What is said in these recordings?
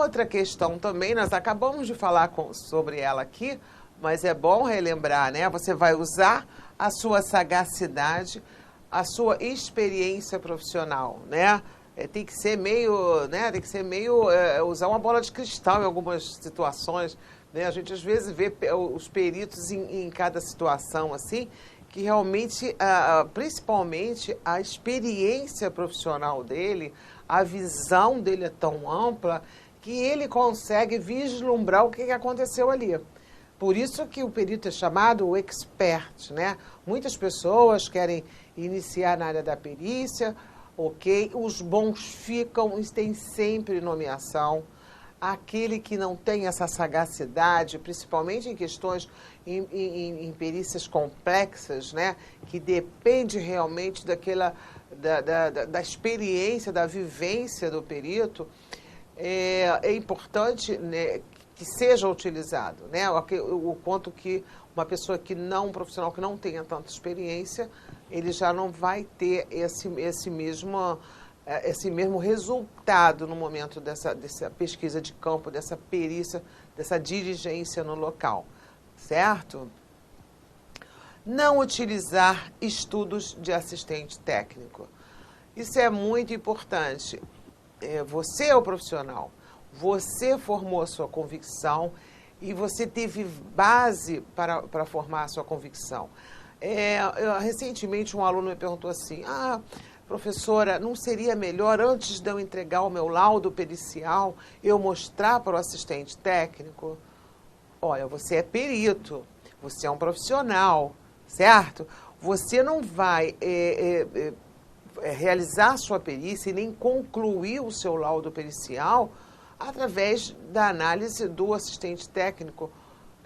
outra questão também, nós acabamos de falar sobre ela aqui, mas é bom relembrar, né? Você vai usar a sua sagacidade, a sua experiência profissional, né? Tem que ser meio, né? Tem que ser meio usar uma bola de cristal em algumas situações, né? A gente às vezes vê os peritos em cada situação assim, que realmente, principalmente a experiência profissional dele, a visão dele é tão ampla que ele consegue vislumbrar o que aconteceu ali. Por isso que o perito é chamado o expert, né? Muitas pessoas querem iniciar na área da perícia, ok? Os bons ficam, tem sempre nomeação. Aquele que não tem essa sagacidade, principalmente em questões, em perícias complexas, né? Que depende realmente da experiência, da vivência do perito, é importante, né, que seja utilizado, né? O quanto que uma pessoa um profissional que não tenha tanta experiência, ele já não vai ter esse mesmo resultado no momento dessa pesquisa de campo, dessa perícia, dessa diligência no local, certo? Não utilizar estudos de assistente técnico. Isso é muito importante. Você é o profissional, você formou a sua convicção e você teve base para formar a sua convicção. Recentemente um aluno me perguntou assim, professora, não seria melhor, antes de eu entregar o meu laudo pericial, eu mostrar para o assistente técnico? Olha, você é perito, você é um profissional, certo? Você não vai realizar a sua perícia e nem concluir o seu laudo pericial através da análise do assistente técnico.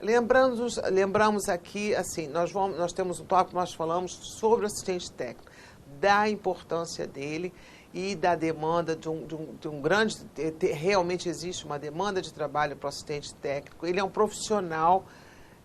Lembramos aqui, assim, nós temos um tópico, nós falamos sobre o assistente técnico, da importância dele e da demanda de um grande... Realmente existe uma demanda de trabalho para o assistente técnico. Ele é um profissional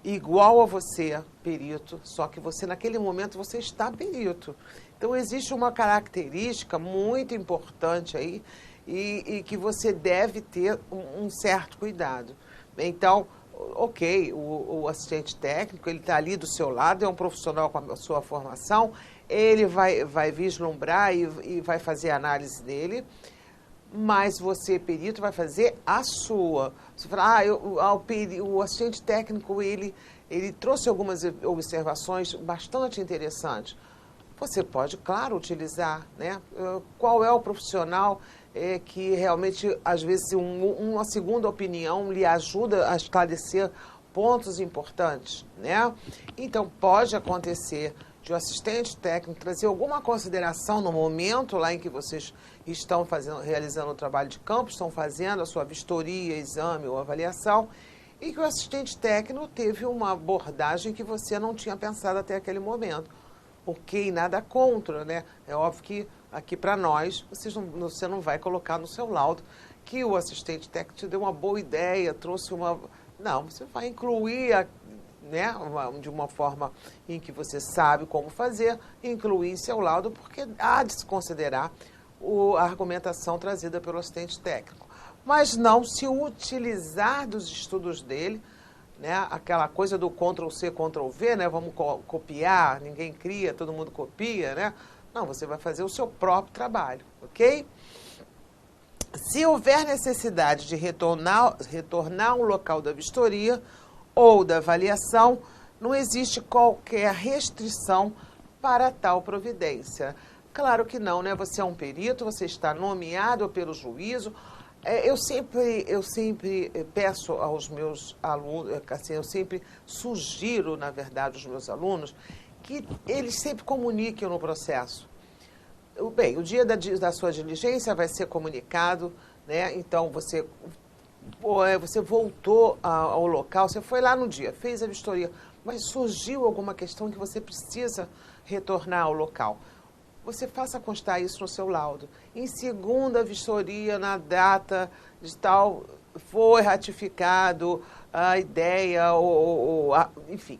igual a você, perito, só que você, naquele momento, você está perito. Então, existe uma característica muito importante aí e que você deve ter um certo cuidado. Então, ok, o assistente técnico, ele está ali do seu lado, é um profissional com a sua formação, ele vai vislumbrar e vai fazer a análise dele, mas você, perito, vai fazer a sua. Você fala, o assistente técnico, ele trouxe algumas observações bastante interessantes. Você pode, claro, utilizar, né? Qual é o profissional que realmente, às vezes, uma segunda opinião lhe ajuda a esclarecer pontos importantes, né? Então, pode acontecer de o assistente técnico trazer alguma consideração no momento lá em que vocês estão realizando o trabalho de campo, estão fazendo a sua vistoria, exame ou avaliação, e que o assistente técnico teve uma abordagem que você não tinha pensado até aquele momento. Ok, nada contra, né? É óbvio que aqui para nós, você não vai colocar no seu laudo que o assistente técnico te deu uma boa ideia, trouxe uma... Não, você vai incluir, né, de uma forma em que você sabe como fazer, incluir em seu laudo, porque há de se considerar a argumentação trazida pelo assistente técnico. Mas não se utilizar dos estudos dele, né, aquela coisa do Ctrl+C, Ctrl+V, né, vamos copiar, ninguém cria, todo mundo copia, né? Não, você vai fazer o seu próprio trabalho, ok? Se houver necessidade de retornar ao local da vistoria ou da avaliação, não existe qualquer restrição para tal providência. Claro que não, né? Você é um perito, você está nomeado pelo juízo. Eu sempre peço aos meus alunos, assim, eu sempre sugiro, na verdade, aos meus alunos, que eles sempre comuniquem no processo. Bem, o dia da sua diligência vai ser comunicado, né? Então, você voltou ao local, você foi lá no dia, fez a vistoria, mas surgiu alguma questão que você precisa retornar ao local. Você faça constar isso no seu laudo. Em segunda vistoria, na data de tal, foi ratificado a ideia, enfim,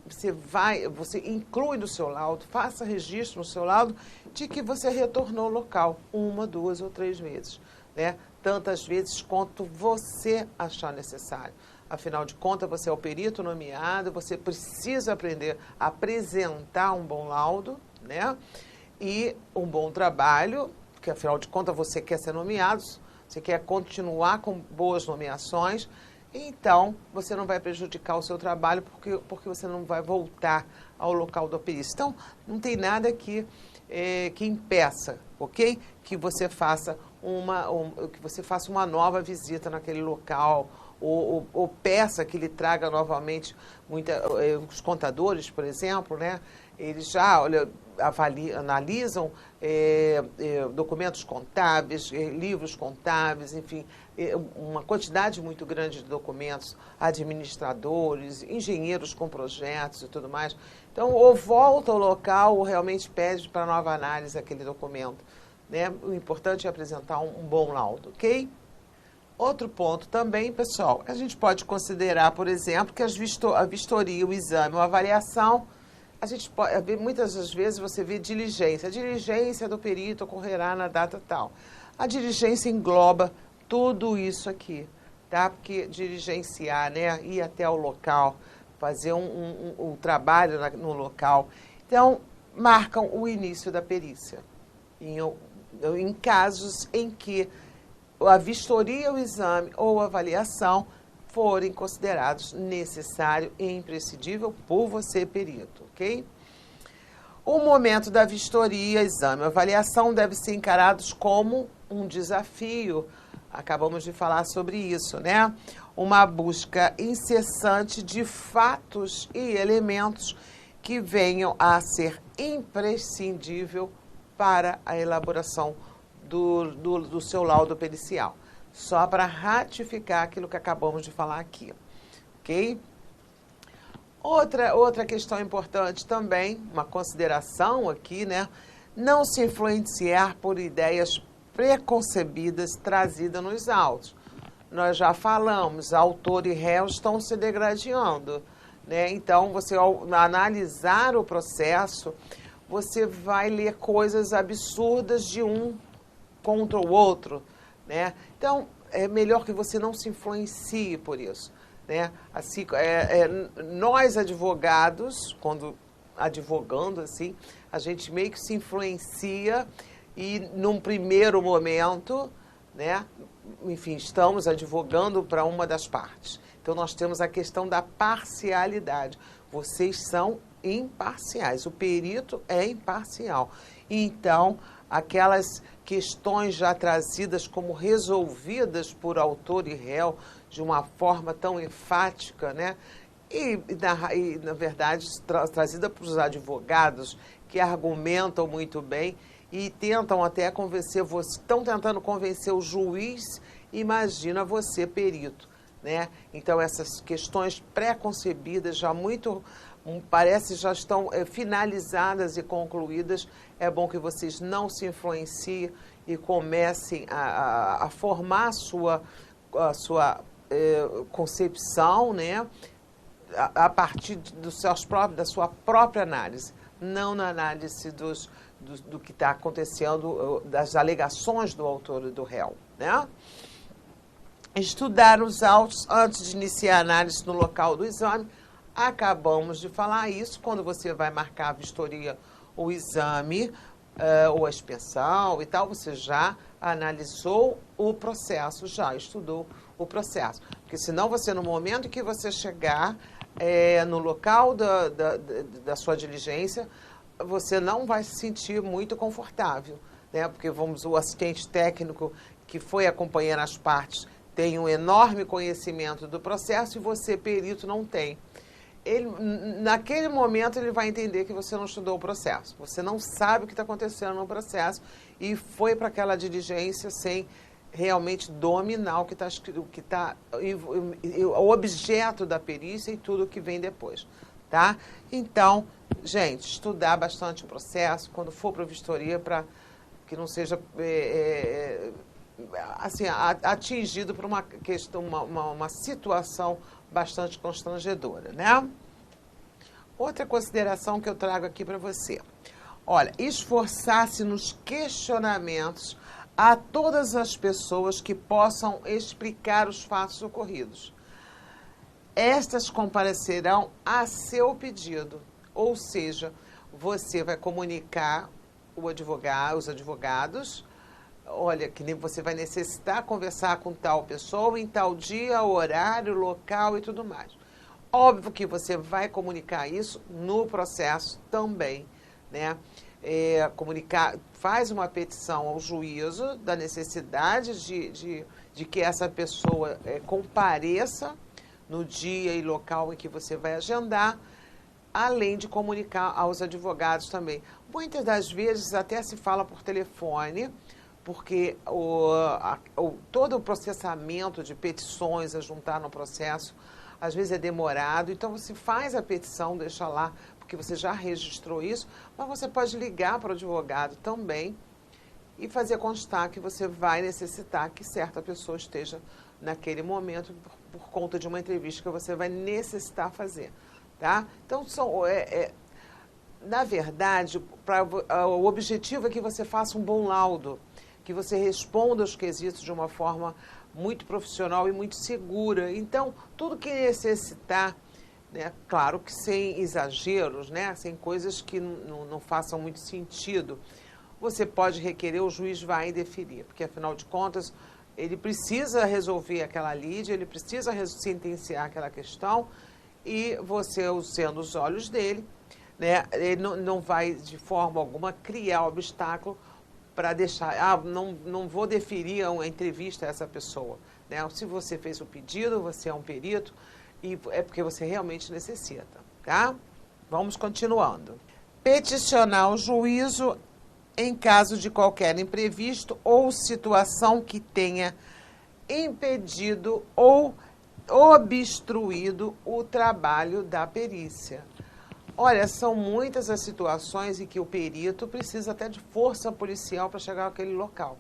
você inclui no seu laudo, faça registro no seu laudo de que você retornou ao local 1, 2 ou 3 vezes, né? tantas vezes quanto você achar necessário. Afinal de contas, você é o perito nomeado, você precisa aprender a apresentar um bom laudo, né? E um bom trabalho, porque afinal de contas você quer ser nomeado, você quer continuar com boas nomeações, então você não vai prejudicar o seu trabalho porque você não vai voltar ao local da perícia. Então, não tem nada que impeça, ok? Que você faça uma nova visita naquele local, ou peça que ele traga novamente os contadores, por exemplo, né? Eles já analisam documentos contábeis, livros contábeis, enfim, uma quantidade muito grande de documentos, administradores, engenheiros com projetos e tudo mais. Então, ou volta ao local ou realmente pede para nova análise aquele documento, né? O importante é apresentar um bom laudo, ok? Outro ponto também, pessoal, a gente pode considerar, por exemplo, que a vistoria, o exame, a avaliação, a gente pode, muitas das vezes você vê diligência. A diligência do perito ocorrerá na data tal. A diligência engloba tudo isso aqui, tá? Porque diligenciar, né? Ir até o local, fazer um trabalho no local. Então, marcam o início da perícia. Em casos em que a vistoria, o exame ou a avaliação forem considerados necessário e imprescindível por você, perito, ok? O momento da vistoria, exame ou avaliação deve ser encarados como um desafio. Acabamos de falar sobre isso, né? Uma busca incessante de fatos e elementos que venham a ser imprescindível para a elaboração do seu laudo pericial. Só para ratificar aquilo que acabamos de falar aqui, ok? Outra questão importante também, uma consideração aqui, né? Não se influenciar por ideias preconcebidas trazidas nos autos. Nós já falamos, autor e réu estão se degradando, né? Então, você ao analisar o processo, você vai ler coisas absurdas de um contra o outro, né? Então, é melhor que você não se influencie por isso, né? Assim, nós advogados, quando advogando assim, a gente meio que se influencia e num primeiro momento, né? Enfim, estamos advogando para uma das partes. Então, nós temos a questão da parcialidade. Vocês são imparciais, o perito é imparcial. Então, aquelas questões já trazidas como resolvidas por autor e réu de uma forma tão enfática, né? E na verdade, trazida para os advogados que argumentam muito bem e tentam até convencer você, estão tentando convencer o juiz, imagina você, perito, né? Então, essas questões pré-concebidas já parece já estão finalizadas e concluídas. É bom que vocês não se influenciem e comecem a formar a sua concepção, né? A partir da sua própria análise, não na análise do que está acontecendo, das alegações do autor e do réu, né? Estudar os autos antes de iniciar a análise no local do exame. Acabamos de falar isso, quando você vai marcar a vistoria, o exame, ou a inspeção e tal, você já analisou o processo, já estudou o processo. Porque senão você, no momento que você chegar no local da sua diligência, você não vai se sentir muito confortável, né? Porque o assistente técnico que foi acompanhando as partes tem um enorme conhecimento do processo e você, perito, não tem. Naquele momento ele vai entender que você não estudou o processo, você não sabe o que está acontecendo no processo e foi para aquela diligência sem realmente dominar o objeto da perícia e tudo que vem depois, tá? Então, gente, estudar bastante o processo quando for para a vistoria, para que não seja assim, atingido por uma questão, uma situação bastante constrangedora, né? Outra consideração que eu trago aqui para você. Olha, esforçar-se nos questionamentos a todas as pessoas que possam explicar os fatos ocorridos. Estas comparecerão a seu pedido, ou seja, você vai comunicar os advogados, olha, que nem você vai necessitar conversar com tal pessoa em tal dia, horário, local e tudo mais. Óbvio que você vai comunicar isso no processo também, né? Faz uma petição ao juízo da necessidade de que essa pessoa compareça no dia e local em que você vai agendar, além de comunicar aos advogados também. Muitas das vezes até se fala por telefone, porque todo o processamento de petições a juntar no processo, às vezes é demorado, então você faz a petição, deixa lá, porque você já registrou isso, mas você pode ligar para o advogado também e fazer constar que você vai necessitar que certa pessoa esteja naquele momento por conta de uma entrevista que você vai necessitar fazer, tá? Então, na verdade, o objetivo é que você faça um bom laudo, que você responda os quesitos de uma forma muito profissional e muito segura. Então, tudo que necessitar, né, claro que sem exageros, né, sem coisas que não façam muito sentido, você pode requerer, o juiz vai deferir, porque afinal de contas, ele precisa resolver aquela lide, ele precisa sentenciar aquela questão e você, sendo os olhos dele, né, ele não vai de forma alguma criar obstáculo para deixar, não vou deferir a entrevista a essa pessoa, né? Se você fez o pedido, você é um perito e é porque você realmente necessita, tá? Vamos continuando. Peticionar o juízo em caso de qualquer imprevisto ou situação que tenha impedido ou obstruído o trabalho da perícia. Olha, são muitas as situações em que o perito precisa até de força policial para chegar àquele local,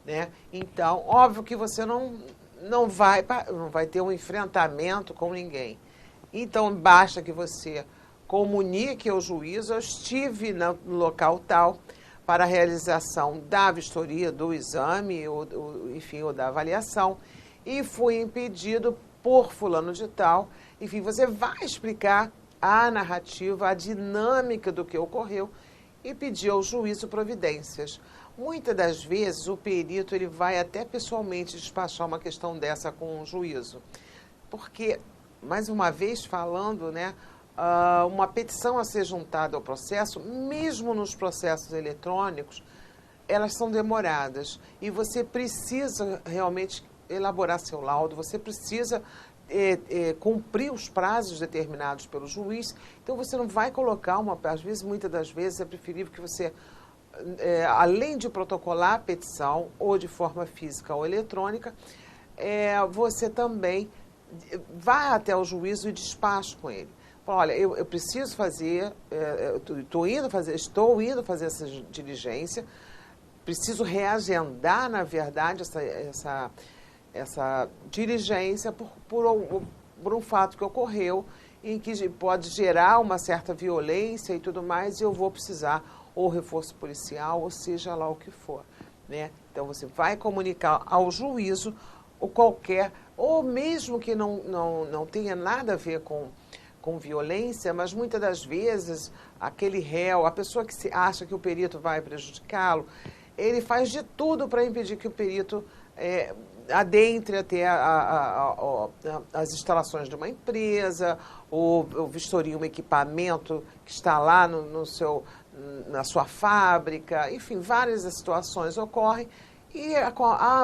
né? Então, óbvio que você não vai ter um enfrentamento com ninguém. Então, basta que você comunique ao juízo: eu estive no local tal para a realização da vistoria, do exame, enfim, ou da avaliação, e fui impedido por fulano de tal. Enfim, você vai explicar a narrativa, a dinâmica do que ocorreu e pedir ao juízo providências. Muitas das vezes o perito ele vai até pessoalmente despachar uma questão dessa com o juízo, porque, mais uma vez falando, né, uma petição a ser juntada ao processo, mesmo nos processos eletrônicos, elas são demoradas e você precisa realmente elaborar seu laudo, você precisa cumprir os prazos determinados pelo juiz. Então, você não vai colocar às vezes, muitas das vezes, é preferível que você, além de protocolar a petição, ou de forma física ou eletrônica, você também vá até o juízo e despache com ele. Fala: olha, eu preciso fazer, estou indo fazer essa diligência, preciso reagendar, na verdade, essa diligência por um fato que ocorreu em que pode gerar uma certa violência e tudo mais, e eu vou precisar ou reforço policial, ou seja lá o que for, né? Então, você vai comunicar ao juízo ou mesmo que não tenha nada a ver com violência, mas muitas das vezes aquele réu, a pessoa que acha que o perito vai prejudicá-lo, ele faz de tudo para impedir que o perito adentre até as instalações de uma empresa, ou vistorie um equipamento que está lá na sua fábrica. Enfim, várias situações ocorrem. E,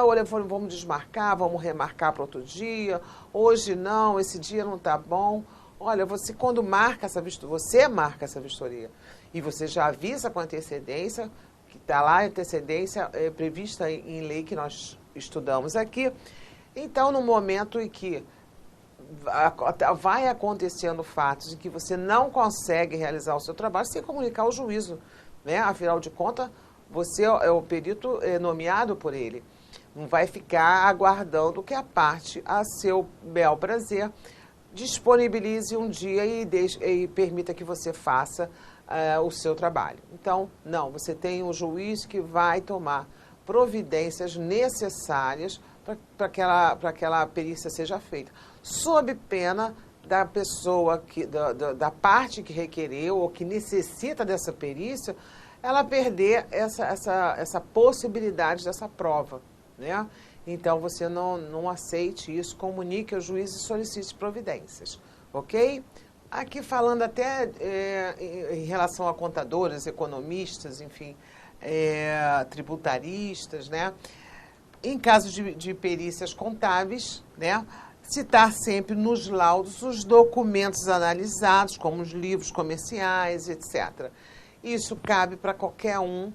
olha, vamos desmarcar, vamos remarcar para outro dia, hoje não, esse dia não está bom. Olha, quando marca você marca essa vistoria e você já avisa com antecedência, que está lá a antecedência prevista em lei que nós estudamos aqui. Então, no momento em que vai acontecendo fatos em que você não consegue realizar o seu trabalho, você tem que comunicar ao juízo, né? Afinal de contas, você é o perito nomeado por ele. Não vai ficar aguardando que a parte, a seu bel prazer, disponibilize um dia e permita que você faça o seu trabalho. Então, não, você tem um juiz que vai tomar providências necessárias para que aquela perícia seja feita, sob pena da pessoa, da parte que requereu ou que necessita dessa perícia, ela perder essa possibilidade dessa prova, né? Então, você não aceite isso, comunique ao juiz e solicite providências, ok? Aqui falando até em relação a contadores, economistas, enfim, tributaristas, né? Em caso de perícias contábeis, né? Citar sempre nos laudos os documentos analisados, como os livros comerciais, etc. Isso cabe para qualquer um.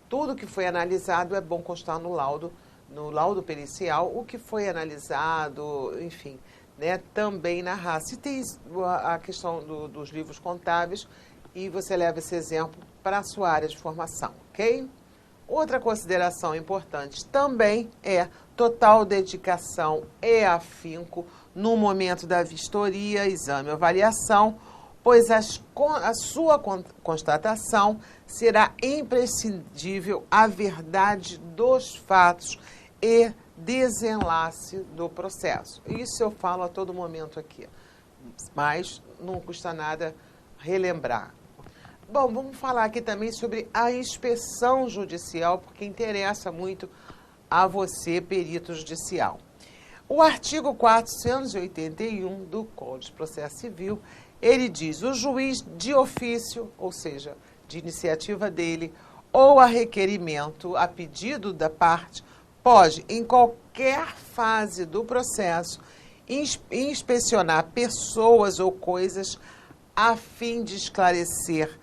Tudo que foi analisado é bom constar no laudo pericial, o que foi analisado, enfim, né? Também narrar. Citei a questão dos livros contábeis e você leva esse exemplo para a sua área de formação, ok? Outra consideração importante também é total dedicação e afinco no momento da vistoria, exame ou avaliação, pois a sua constatação será imprescindível à verdade dos fatos e desenlace do processo. Isso eu falo a todo momento aqui, mas não custa nada relembrar. Bom, vamos falar aqui também sobre a inspeção judicial, porque interessa muito a você, perito judicial. O artigo 481 do Código de Processo Civil, ele diz: o juiz de ofício, ou seja, de iniciativa dele, ou a requerimento, a pedido da parte, pode, em qualquer fase do processo, inspecionar pessoas ou coisas a fim de esclarecer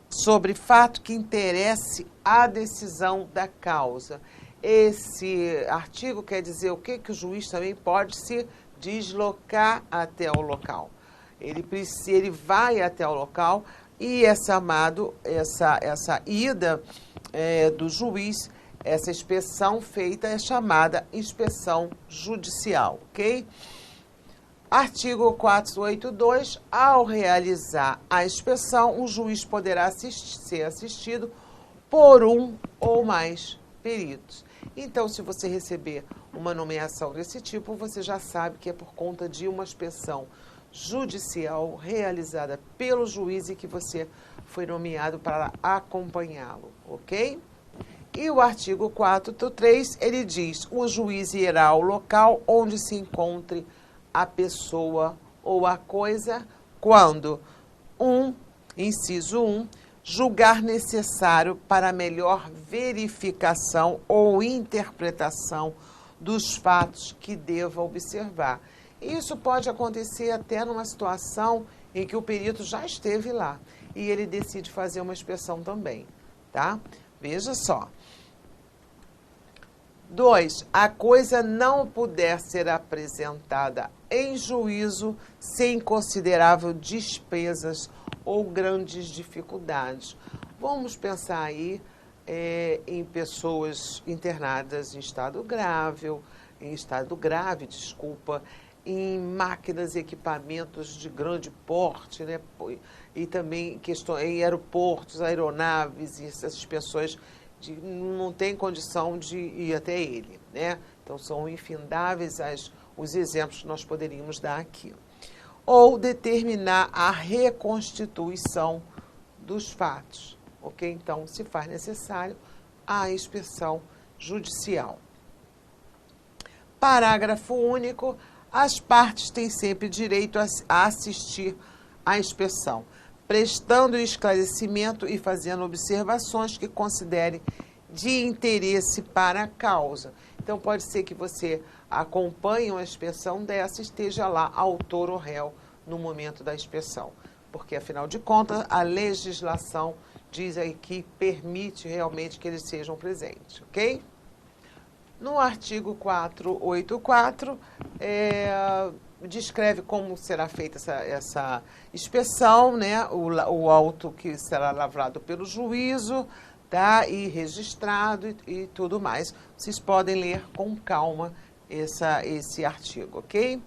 sobre fato que interesse à decisão da causa. Esse artigo quer dizer o quê? Que o juiz também pode se deslocar até o local. Ele vai até o local e essa ida do juiz, essa inspeção feita é chamada inspeção judicial, ok? Artigo 482, ao realizar a inspeção, o juiz poderá ser assistido por um ou mais peritos. Então, se você receber uma nomeação desse tipo, você já sabe que é por conta de uma inspeção judicial realizada pelo juiz e que você foi nomeado para acompanhá-lo, ok? E o artigo 483, ele diz: o juiz irá ao local onde se encontre a pessoa ou a coisa quando, inciso 1, julgar necessário para melhor verificação ou interpretação dos fatos que deva observar. Isso pode acontecer até numa situação em que o perito já esteve lá e ele decide fazer uma inspeção também, tá? Veja só. 2. A coisa não puder ser apresentada em juízo sem considerável despesas ou grandes dificuldades. Vamos pensar aí em pessoas internadas em estado grave, em máquinas e equipamentos de grande porte, né? E também em aeroportos, aeronaves e essas pessoas não tem condição de ir até ele, né? Então, são infindáveis os exemplos que nós poderíamos dar aqui. Ou determinar a reconstituição dos fatos, ok? Então, se faz necessário a inspeção judicial. Parágrafo único. As partes têm sempre direito a assistir à inspeção, prestando esclarecimento e fazendo observações que considere de interesse para a causa. Então, pode ser que você acompanhe uma inspeção dessa e esteja lá autor ou réu no momento da inspeção, porque, afinal de contas, a legislação diz aí que permite realmente que eles sejam presentes, ok? No artigo 484, descreve como será feita essa inspeção, né? O auto que será lavrado pelo juízo, tá? E registrado e tudo mais. Vocês podem ler com calma esse artigo, ok?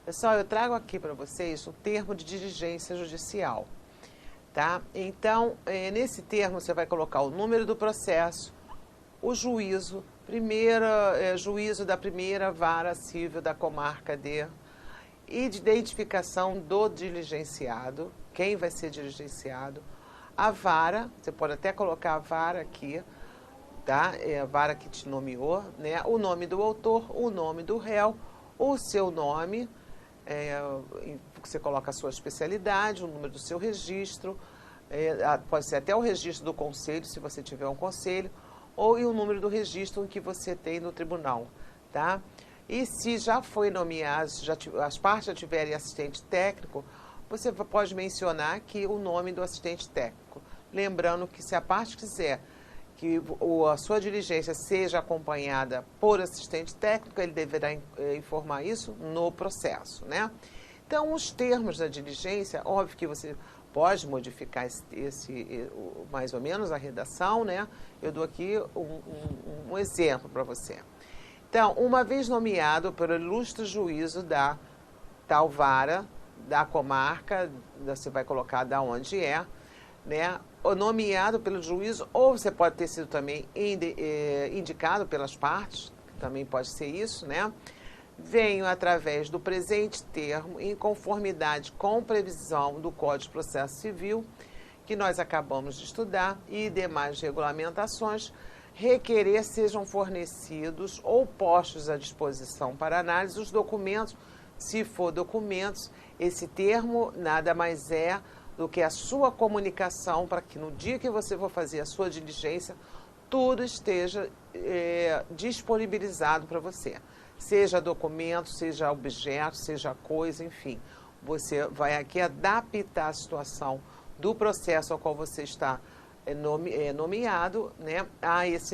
Pessoal, eu trago aqui para vocês o termo de diligência judicial. tá? Então, nesse termo você vai colocar o número do processo, o juízo, juízo da primeira vara civil da comarca de identificação do diligenciado, quem vai ser diligenciado, a vara, você pode até colocar a vara aqui, tá? É a vara que te nomeou, né? O nome do autor, o nome do réu, o seu nome, você coloca a sua especialidade, o número do seu registro, pode ser até o registro do conselho, se você tiver um conselho, e o número do registro que você tem no tribunal, tá? E se já foi nomeado, as partes já tiverem assistente técnico, você pode mencionar aqui o nome do assistente técnico. Lembrando que se a parte quiser que a sua diligência seja acompanhada por assistente técnico, ele deverá informar isso no processo, né? Então, os termos da diligência, óbvio que você pode modificar mais ou menos a redação, né? Eu dou aqui um exemplo para você. Então, uma vez nomeado pelo ilustre juízo da tal vara, da comarca, você vai colocar da onde né? Ou nomeado pelo juízo, ou você pode ter sido também indicado pelas partes, também pode ser isso, né? Venho através do presente termo, em conformidade com previsão do Código de Processo Civil, que nós acabamos de estudar, e demais regulamentações, requerer sejam fornecidos ou postos à disposição para análise os documentos, se for documentos, esse termo nada mais é do que a sua comunicação para que no dia que você for fazer a sua diligência, tudo esteja disponibilizado para você. Seja documento, seja objeto, seja coisa, enfim. Você vai aqui adaptar a situação do processo ao qual você está nomeado, né,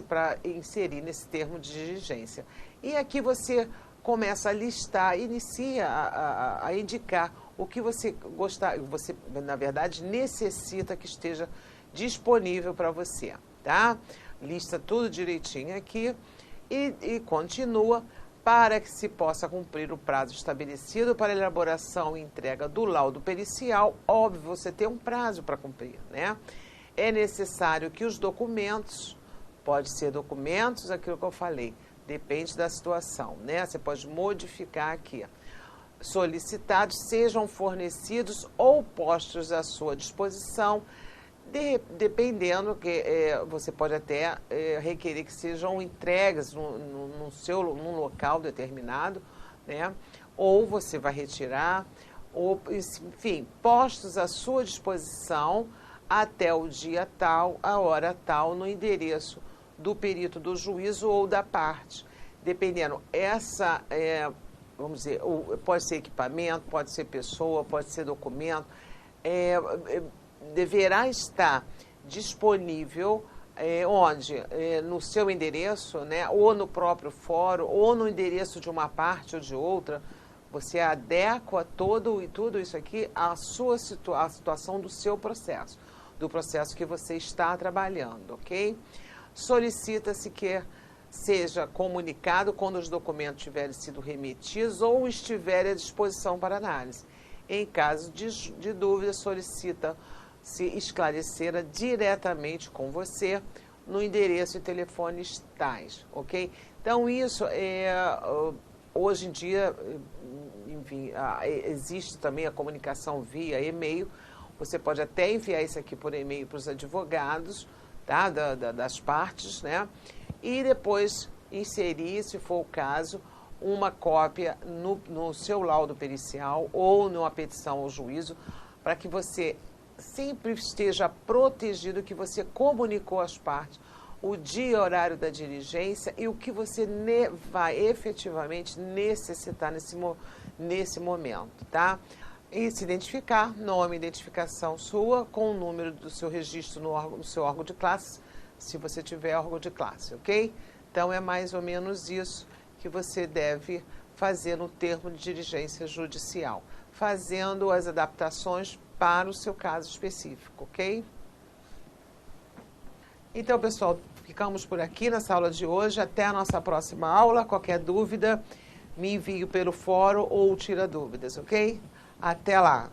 para inserir nesse termo de diligência. E aqui você começa a listar, inicia a indicar o que você na verdade, necessita que esteja disponível para você, tá? Lista tudo direitinho aqui e continua para que se possa cumprir o prazo estabelecido para elaboração e entrega do laudo pericial. Óbvio, você tem um prazo para cumprir, né? É necessário que os documentos, pode ser documentos, aquilo que eu falei, depende da situação, né? Você pode modificar aqui. Solicitados sejam fornecidos ou postos à sua disposição, dependendo que você pode até requerer que sejam entregues num local determinado, né? Ou você vai retirar, ou, enfim, postos à sua disposição até o dia tal, a hora tal, no endereço do perito do juízo ou da parte. Dependendo, vamos dizer, pode ser equipamento, pode ser pessoa, pode ser documento, deverá estar disponível onde? No seu endereço, né? Ou no próprio fórum, ou no endereço de uma parte ou de outra. Você adequa tudo isso aqui à situação do seu processo, do processo que você está trabalhando, ok? Solicita-se que seja comunicado quando os documentos tiverem sido remetidos ou estiverem à disposição para análise. Em caso de dúvida, solicita-se esclarecer diretamente com você no endereço e telefones tais, ok? Então, isso hoje em dia, enfim, existe também a comunicação via e-mail. Você pode até enviar isso aqui por e-mail para os advogados, tá? Das partes, né? E depois inserir, se for o caso, uma cópia no seu laudo pericial ou numa petição ao juízo, para que você sempre esteja protegido, que você comunicou às partes o dia e horário da diligência e o que você vai efetivamente necessitar nesse momento, tá? E se identificar, nome e identificação sua, com o número do seu registro no seu órgão de classe, se você tiver órgão de classe, ok? Então, é mais ou menos isso que você deve fazer no termo de diligência judicial, fazendo as adaptações para o seu caso específico, ok? Então, pessoal, ficamos por aqui nessa aula de hoje. Até a nossa próxima aula. Qualquer dúvida, me envie pelo fórum ou tira dúvidas, ok? Até lá!